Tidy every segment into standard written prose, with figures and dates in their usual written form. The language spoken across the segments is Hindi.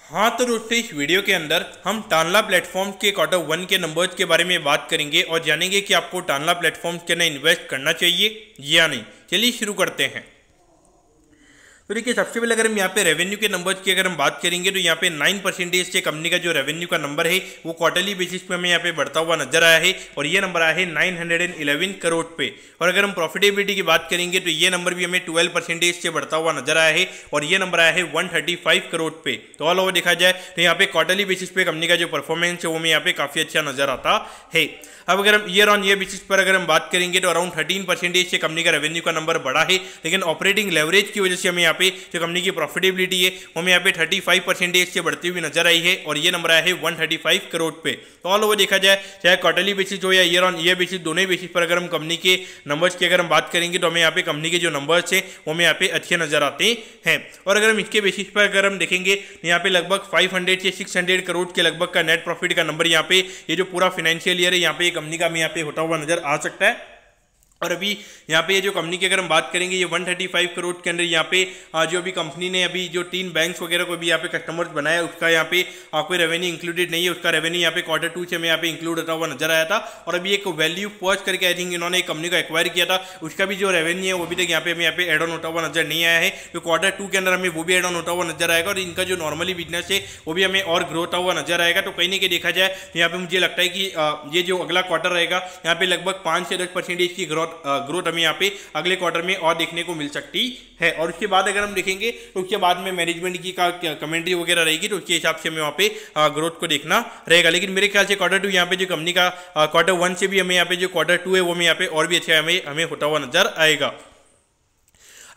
हाँ तो दोस्तों, इस वीडियो के अंदर हम टानला प्लेटफॉर्म के Q1 के नंबर्स के बारे में बात करेंगे और जानेंगे कि आपको टानला प्लेटफॉर्म के अंदर इन्वेस्ट करना चाहिए या नहीं। चलिए शुरू करते हैं। तो देखिए, सबसे पहले अगर हम यहाँ पे रेवेन्यू के नंबर्स की अगर हम बात करेंगे तो यहाँ पे 9% से कंपनी का जो रेवेन्यू का नंबर है वो क्वार्टरली बेसिस पे हमें यहाँ पे बढ़ता हुआ नजर आया है और ये नंबर आया है 911 करोड़ पे। और अगर हम प्रॉफिटेबिलिटी की बात करेंगे तो ये नंबर भी हमें 12% से बढ़ता हुआ नजर आया है और ये नंबर आया है 135 करोड़ पे। तो ऑल ओवर देखा जाए तो यहाँ पे क्वार्टरली बेसिस पे कंपनी का जो परफॉर्मेंस है वो हमें यहाँ पे काफी अच्छा नजर आता है। अब अगर हम ईयर ऑन ईयर बेसिस पर अगर हम बात करेंगे तो अराउंड 13% से कंपनी का रेवेन्यू का नंबर बढ़ा है, लेकिन ऑपरेटिंग लेवरेज की वजह से हमें यहाँ पे जो कंपनी की प्रॉफिटेबिलिटी है वो हमें यहाँ पे 35% से बढ़ती हुई नजर आई है और ये नंबर आया है 135 करोड़ पे। तो ऑल ओवर देखा जाए चाहे क्वार्टरली बेसिस हो या ईयर ऑन ईयर बेसिस, दोनों ही बेसिस पर अगर हम कंपनी के नंबर्स की अगर हम बात करेंगे तो हमें यहाँ पे कंपनी के जो नंबर्स हैं वो हमें यहाँ पे अच्छे नजर आते हैं। और अगर हम इसके बेसिस पर अगर हम देखेंगे तो यहाँ पे लगभग 500 से 600 करोड़ के लगभग का नेट प्रॉफिट का नंबर यहाँ पे ये जो पूरा फाइनेंशियल ईयर है यहाँ पे कंपनी का हमें यहाँ पे होता हुआ नजर आ सकता है। और अभी यहाँ पे ये जो कंपनी की अगर हम बात करेंगे ये 135 करोड़ के अंदर यहाँ पे जो अभी कंपनी ने अभी जो 3 बैंक्स वगैरह को भी यहाँ पे कस्टमर्स बनाया उसका यहाँ पे कोई रेवेन्यू इंक्लूडेड नहीं है। उसका रेवेन्यू यहाँ पे Q2 से हमें यहाँ पे इंक्लूड होता हुआ नजर आया था। और अभी एक वैल्यू फर्स्ट करके आई थिंक इन्होंने एक कंपनी को एक्वायर किया था, उसका भी जो रेवेन्यू है वो भी तक यहाँ पे हमें यहाँ पे एड ऑन होता हुआ नजर नहीं आया है। तो Q2 के अंदर हमें वो भी एड ऑन होता हुआ नजर आएगा और इनका जो नॉर्मली बिजनेस है वो भी हमें और ग्रो होता हुआ नजर आएगा। तो कहीं ना कहीं देखा जाए यहाँ पे मुझे लगता है कि ये जो अगला क्वार्टर रहेगा यहाँ पे लगभग 5 से 10% की ग्रोथ हमें यहाँ पे अगले क्वार्टर में और देखने को मिल सकती है। और उसके बाद अगर हम देखेंगे तो उसके बाद में मैनेजमेंट की कमेंट्री वगैरह रहेगी तो उसके हिसाब से हमें वहाँ पे ग्रोथ को देखना रहेगा। लेकिन मेरे ख्याल से Q2 यहाँ पे जो कंपनी का Q1 से भी हमें यहाँ पे जो Q2 है वो हमें यहाँ पे और भी अच्छा हमें होता हुआ नजर आएगा।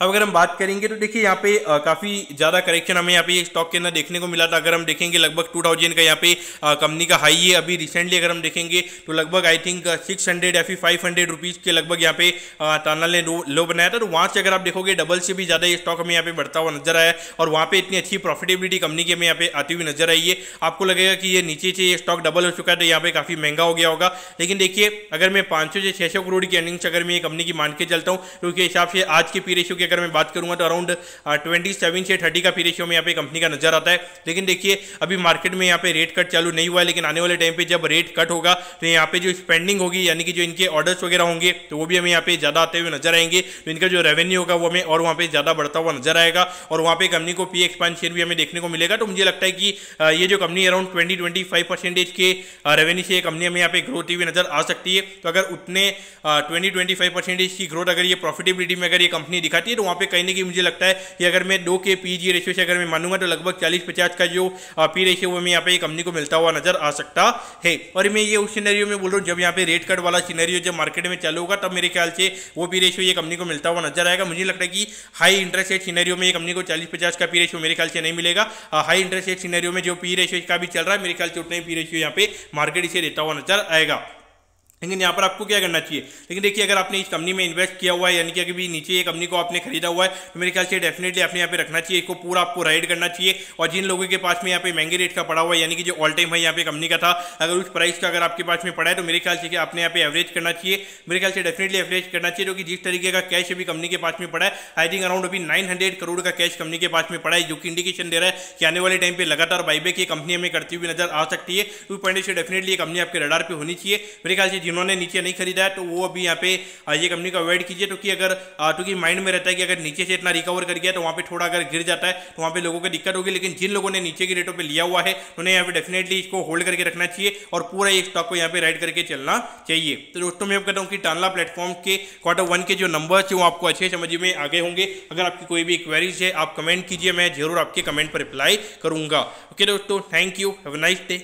अब अगर हम बात करेंगे तो देखिए यहाँ पे काफ़ी ज़्यादा करेक्शन हमें यहाँ पे स्टॉक के अंदर देखने को मिला था। अगर हम देखेंगे लगभग 2000 का यहाँ पे कंपनी का हाई है। अभी रिसेंटली अगर हम देखेंगे तो लगभग आई थिंक 600 या फिर 500 रुपीज़ के लगभग यहाँ पे टानला ने लो बनाया था। तो वहाँ से अगर आप देखोगे डबल से भी ज़्यादा ये स्टॉक हमें यहाँ पे बढ़ता हुआ नजर आया और वहाँ पे इतनी अच्छी प्रॉफिटेबिलिटी कंपनी की हमें यहाँ पे आती हुई नजर आई है। आपको लगेगा कि ये नीचे से ये स्टॉक डबल हो चुका है तो यहाँ पे काफ़ी महंगा हो गया होगा, लेकिन देखिए अगर मैं 500 से 600 करोड़ की अर्निंग्स अगर मैं ये कंपनी की मान के चलता हूँ तो उसके हिसाब से आज के पी रेशियो की अगर मैं बात करूँगा तो अराउंड 27 से 30 का पी रेशियो में यहाँ पे कंपनी का नजर आता है। लेकिन देखिए अभी मार्केट में यहाँ पे रेट कट चालू नहीं हुआ है, लेकिन आने वाले टाइम पे जब रेट कट होगा तो यहाँ पे जो स्पेंडिंग होगी यानी कि जो इनके ऑर्डर्स वगैरह होंगे तो वो भी हमें यहाँ पे ज़्यादा आते हुए नजर आएंगे। तो इनका जो रेवेन्यू होगा वो हमें और वहाँ पे ज़्यादा बढ़ता हुआ नजर आएगा और वहाँ पे कंपनी को पी एक्सपेंशन भी हमें देखने को मिलेगा। तो मुझे लगता है कि ये जो कंपनी अराउंड 20-25% के रेवेन्यू से कंपनी हमें यहाँ पे ग्रोथ हुई नजर आ सकती है। तो अगर उतने 20-25% की ग्रोथ अगर ये प्रॉफिटेबिलिटी में अगर ये कंपनी दिखाती है तो वहाँ पे कहीं ना कहीं मुझे लगता है कि अगर मैं 2 के पीजी रेशियो से अगर मैं मानूंगा तो लगभग 40-50 का जो पी रेशियो वो मैं यहाँ पे कंपनी को मिलता हुआ नजर आ सकता है। और मैं ये उस सिनेरियो में बोल रहा हूँ जब यहाँ पे रेट कट वाला सिनेरियो जब मार्केट में चालू होगा तब मेरे ख्याल से वो पी रेशियो ये कंपनी को मिलता हुआ नजर आएगा। मुझे लगता है कि हाई इंटरेस्ट रेट सिनेरियो में ये कंपनी को 40-50 का पी रेशियो मेरे ख्याल से नहीं मिलेगा। हाई इंटरेस्ट रेट सिनेरियो में जो पी रेशियो का भी चल रहा है मेरे ख्याल से उतना ही पी रेशियो यहाँ पे मार्केट इसे देता हुआ नजर आएगा। लेकिन यहाँ पर आपको क्या करना चाहिए, लेकिन देखिए अगर आपने इस कंपनी में इन्वेस्ट किया हुआ है यानी कि अभी नीचे ये कंपनी को आपने खरीदा हुआ है तो मेरे ख्याल से डेफिनेटली आपने यहाँ पे रखना चाहिए, इसको पूरा आपको राइड करना चाहिए। और जिन लोगों के पास में यहाँ पे महंगे रेट का पड़ा हुआ है यानी कि जो ऑल टाइम है यहाँ पे कंपनी का था, अगर उस प्राइस का अगर आपके पास में पड़ा है तो मेरे ख्याल से आपने यहाँ पे एवरेज करना चाहिए। मेरे ख्याल से डेफिनेटली एवरेज करना चाहिए क्योंकि जिस तरीके का कैश अभी कंपनी के पास में पड़ा है आई थिंक अराउंड अभी 900 करोड़ का कैश कंपनी के पास में पड़ा है, जो कि इंडिकेशन दे रहा है कि आने वाले टाइम पे लगातार बाईबैक ये कंपनी हमें करती हुई नजर आ सकती है। तो पॉइंट से डेफिनेटली ये कंपनी आपके रडार पे होनी चाहिए। मेरे ख्याल से जिन्होंने नीचे नहीं खरीदा है तो वो अभी यहाँ पे ये कंपनी को अवॉइड कीजिए, क्योंकि अगर क्योंकि माइंड में रहता है कि अगर नीचे से इतना रिकवर कर गया तो वहाँ पे थोड़ा अगर गिर जाता है तो वहाँ पे लोगों को दिक्कत होगी। लेकिन जिन लोगों ने नीचे के रेटों पे लिया हुआ है उन्हें यहाँ पे डेफिनेटली इसको होल्ड करके रखना चाहिए और पूरा एक स्टॉक को यहाँ पे राइड करके चलना चाहिए। तो दोस्तों मैं कहता हूँ कि टानला प्लेटफॉर्म के Q1 के जो नंबर्स है वो आपको अच्छे समझ में आगे होंगे। अगर आपकी कोई भी क्वेरीज है आप कमेंट कीजिए, मैं जरूर आपके कमेंट पर रिप्लाई करूंगा। ओके दोस्तों, thank you, have a nice day.